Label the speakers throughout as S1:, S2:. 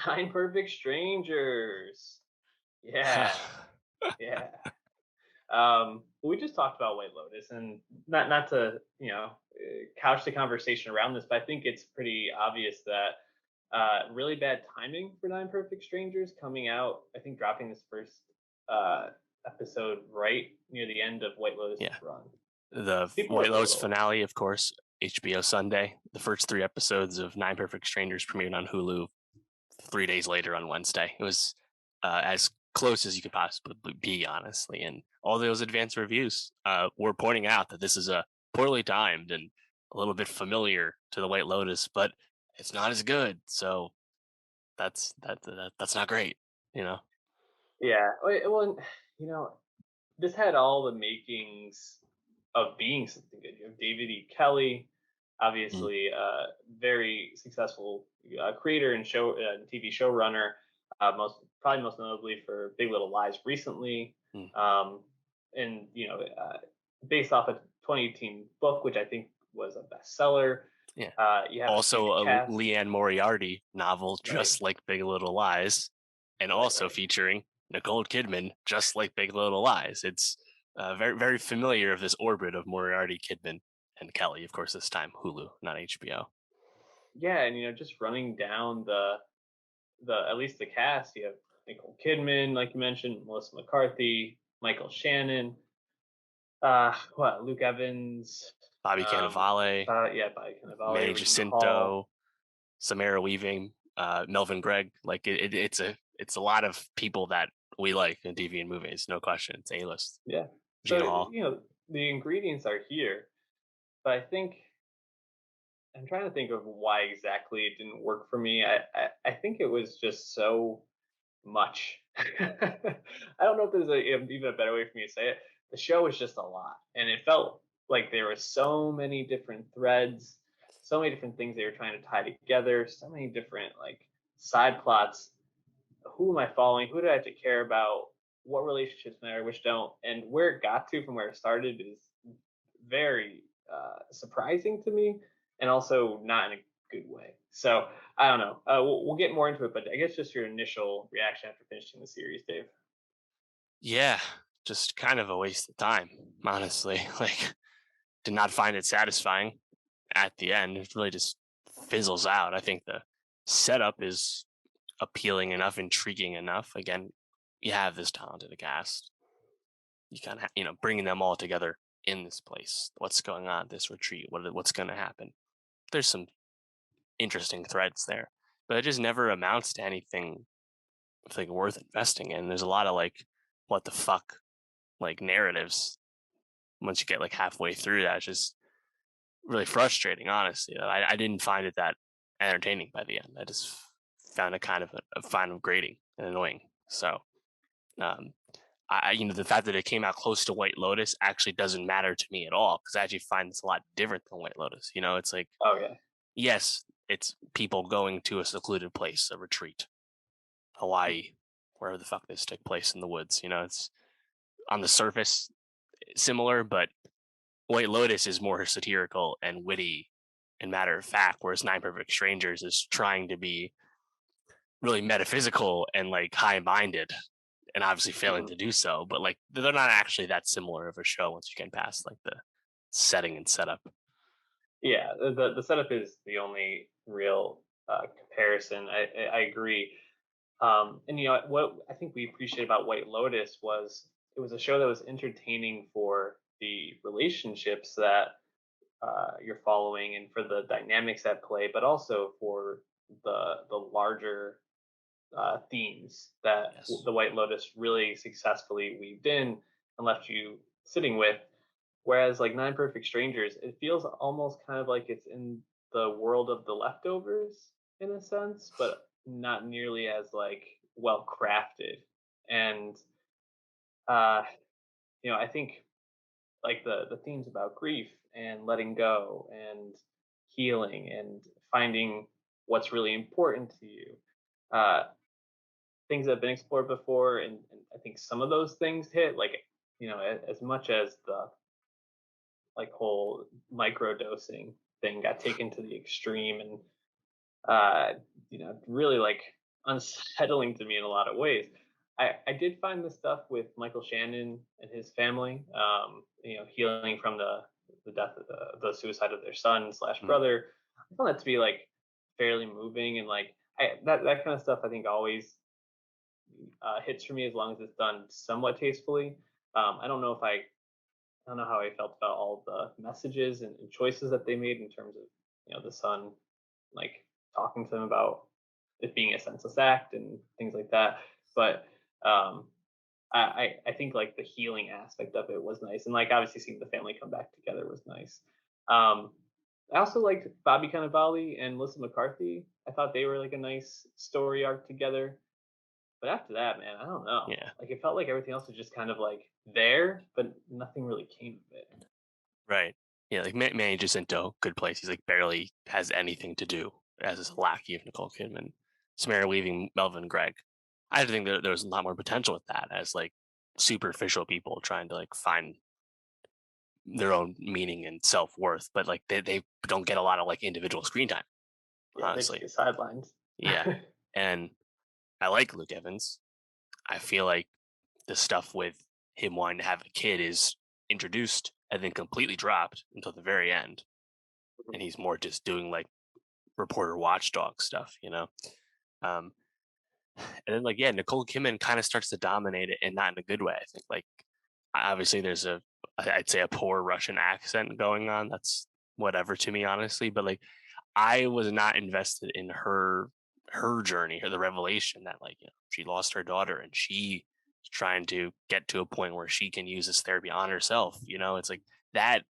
S1: Nine Perfect Strangers. Yeah, yeah. We just talked about White Lotus, and not to couch the conversation around this, but I think it's pretty obvious that really bad timing for Nine Perfect Strangers coming out. I think dropping this first uh, episode right near the end of White
S2: Yeah.
S1: Lotus's run.
S2: The
S1: People were
S2: White
S1: a
S2: Lotus
S1: little
S2: finale, of course, HBO Sunday. The first three episodes of Nine Perfect Strangers premiered on Hulu 3 days later on Wednesday. It was as close as you could possibly be, honestly. And all those advanced reviews were pointing out that this is a poorly timed and a little bit familiar to the White Lotus, but it's not as good. So that's not great, you know.
S1: yeah. Well, you know, this had all the makings of being something good. You have David E. Kelly,
S2: Mm,
S1: obviously very successful creator and TV showrunner, most notably for Big Little Lies recently,
S2: mm.
S1: um, and based off a 2018 book, which I think was a bestseller.
S2: Yeah.
S1: You have a
S2: Also,
S1: huge
S2: a
S1: cast,
S2: Leanne Moriarty novel,
S1: right,
S2: just like Big Little Lies, and
S1: right,
S2: also
S1: right.
S2: featuring Nicole Kidman, just like Big Little Lies. It's very, very familiar of this orbit of Moriarty, Kidman, and Kelly. Of course, this time Hulu, not HBO.
S1: Yeah, and just running down the at least the cast, you have Nicole Kidman, like you mentioned, Melissa McCarthy, Michael Shannon, Luke Evans,
S2: Bobby
S1: um,
S2: Cannavale,
S1: yeah, Bobby Cannavale,
S2: Manny
S1: Regina Hall.
S2: Jacinto, Samara Weaving, Melvin Gregg. Like it's a lot of people that we like in TV and movies, no question. It's A list.
S1: Yeah, so
S2: Regina Hall.
S1: the ingredients are here, but I think I'm trying to think of why exactly it didn't work for me. I think it was just so much. I don't know if there's even a better way for me to say it. The show was just a lot, and it felt like there were so many different threads, so many different things they were trying to tie together, so many different like side plots. Who am I following? Who do I have to care about? What relationships matter, which don't? And where it got to from where it started is very surprising to me, and also not in a good way. So I don't know. We'll get more into it, but I guess just your initial reaction after finishing the series, Dave.
S2: Yeah, just kind of a waste of time, honestly. Like, did not find it satisfying at the end. It really just fizzles out. I think the setup is appealing enough, intriguing enough. Again, you have this talented cast. You kind of, bringing them all together in this place. What's going on? This retreat. What's going to happen? There's some interesting threads there, but it just never amounts to anything like worth investing in. There's a lot of like, what the fuck, like narratives. Once you get like halfway through that, it's just really frustrating. Honestly, I didn't find it that entertaining by the end. I just found it kind of grating and annoying. So, um, the fact that it came out close to White Lotus actually doesn't matter to me at all because I actually find this a lot different than White Lotus. It's like,
S1: Oh yeah,
S2: yes, it's people going to a secluded place, a retreat, Hawaii, wherever the fuck this took place in the woods. It's on the surface similar, but White Lotus is more satirical and witty and matter of fact, whereas Nine Perfect Strangers is trying to be really metaphysical and like high minded and obviously failing
S1: hmm
S2: to do so. But like they're not actually that similar of a show once you get past like the setting and setup.
S1: yeah. The setup is the only real comparison. I agree. And what I think we appreciate about White Lotus was it was a show that was entertaining for the relationships that you're following and for the dynamics at play, but also for the larger themes that
S2: Yes.
S1: the White Lotus really successfully weaved in and left you sitting with. Whereas like Nine Perfect Strangers, it feels almost kind of like it's in the world of the leftovers in a sense, but not nearly as like well crafted. And uh, I think like the themes about grief and letting go and healing and finding what's really important to you. Uh, Things that have been explored before, and I think some of those things hit like as much as the like whole micro dosing thing got taken to the extreme and really like unsettling to me in a lot of ways. I did find the stuff with Michael Shannon and his family, healing from the death of the suicide of their son slash
S2: Mm,
S1: brother. I found that to be like fairly moving, and like that kind of stuff I think always hits for me as long as it's done somewhat tastefully. I don't know if I don't know how I felt about all the messages and choices that they made in terms of the son like talking to him about it being a senseless act and things like that. But um, I think like the healing aspect of it was nice, and like obviously seeing the family come back together was nice. Um, I also liked Bobby Cannavale and Melissa McCarthy. I thought they were like a nice story arc together. But after that, man, I don't know.
S2: yeah.
S1: Like it felt like everything else was just kind of like there, but nothing really came of it.
S2: Right. Yeah, like Manny Jacinto, good place. He's like barely has anything to do as his lackey of Nicole Kidman. Samara leaving Melvin Gregg. I think there was a lot more potential with that as like superficial people trying to like find their own meaning and self worth, but like they don't get a lot of like individual screen time,
S1: Yeah, they just
S2: honestly.
S1: get sidelined.
S2: Yeah. And I like Luke Evans. I feel like the stuff with him wanting to have a kid is introduced and then completely dropped until the very end. And he's more just doing like reporter watchdog stuff, you know? Um, and then like, yeah, Nicole Kidman kind of starts to dominate it and not in a good way. I think like obviously there's I'd say a poor Russian accent going on. That's whatever to me, honestly. But like I was not invested in her journey or the revelation that like she lost her daughter and she is trying to get to a point where she can use this therapy on herself. It's like that.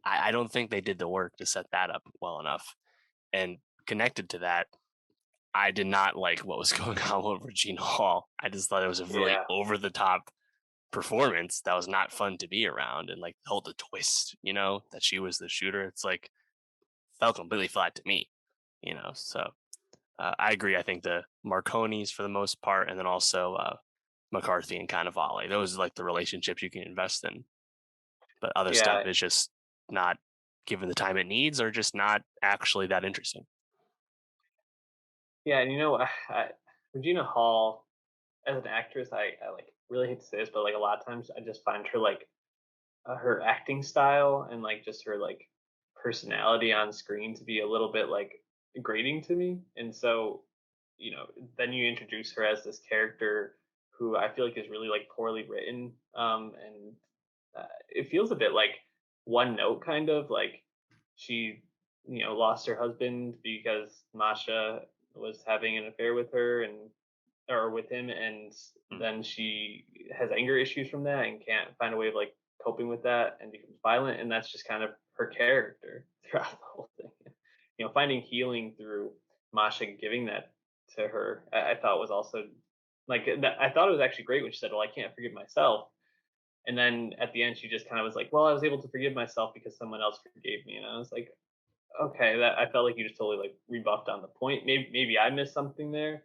S2: I don't think they did the work to set that up well enough. And connected to that, I did not like what was going on with Regina Hall. I just thought it was a really
S1: Yeah,
S2: over the top performance that was not fun to be around. And like the twist, that she was the shooter. It's like felt completely flat to me, So I agree. I think the Marconis for the most part, and then also McCarthy and Cannavale. Those are like the relationships you can invest in. But other stuff
S1: yeah,
S2: is just not given the time it needs, or just not actually that interesting.
S1: yeah. And Regina Hall as an actress, I like really hate to say this, but like a lot of times I just find her like her acting style and like just her like personality on screen to be a little bit like grating to me. And so, then you introduce her as this character who I feel like is really like poorly written, and it feels a bit like one note kind of like she lost her husband because Masha was having an affair with her and or with him, and
S2: Mm.
S1: then she has anger issues from that and can't find a way of like coping with that and becomes violent, and that's just kind of her character throughout the whole thing. Finding healing through Masha giving that to her, I thought was also like I thought it was actually great when she said, "Well, I can't forgive myself," and then at the end she just kind of was like, "Well, I was able to forgive myself because someone else forgave me," and I was like, okay, that I felt like you just totally like rebuffed on the point. Maybe I missed something there.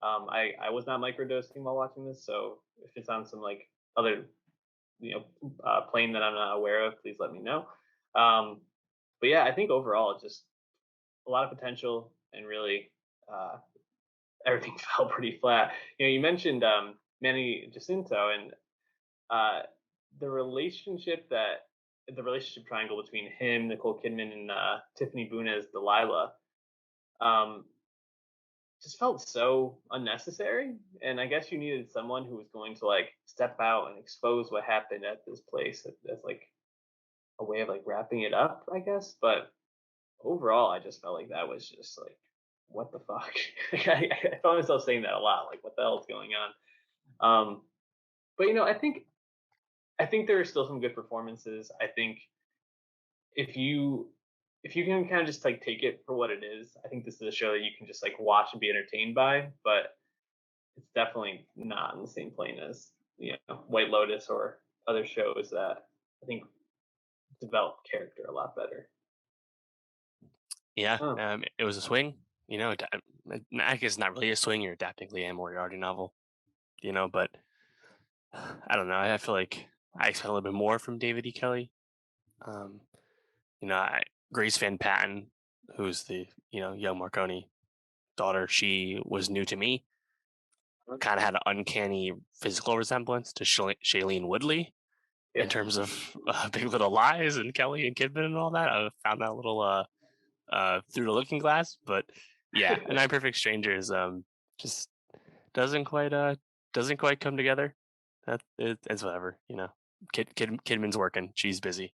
S1: I was not microdosing while watching this, so if it's on some like other plane that I'm not aware of, please let me know. Um, but yeah, I think overall it's just a lot of potential and really uh, everything fell pretty flat. You mentioned Manny Jacinto and uh, the the relationship triangle between him, Nicole Kidman, and Tiffany Boone as Delilah um, just felt so unnecessary. And I guess you needed someone who was going to like step out and expose what happened at this place as like a way of like wrapping it up, I guess. But overall, I just felt like that was just like, what the fuck? Like, I found myself saying that a lot. Like, what the hell is going on? But I think there are still some good performances. I think if you if you can kind of just like take it for what it is, I think this is a show that you can just like watch and be entertained by. But it's definitely not in the same plane as White Lotus or other shows that I think develop character a lot better.
S2: Yeah,
S1: Oh,
S2: it was a swing. I guess not really a swing. You're adapting Leanne Moriarty novel, but I don't know. I feel like I expect a little bit more from David E. Kelly. Um, Grace Van Patten, who's the young Marconi, daughter, she was new to me, kind of had an uncanny physical resemblance to Shailene Woodley
S1: Yeah.
S2: in terms of Big Little Lies and Kelly and Kidman and all that. I found that a little through the looking glass, but yeah, and Nine Perfect Strangers just doesn't quite doesn't quite come together. It's whatever, you know. Kidman's working, she's busy.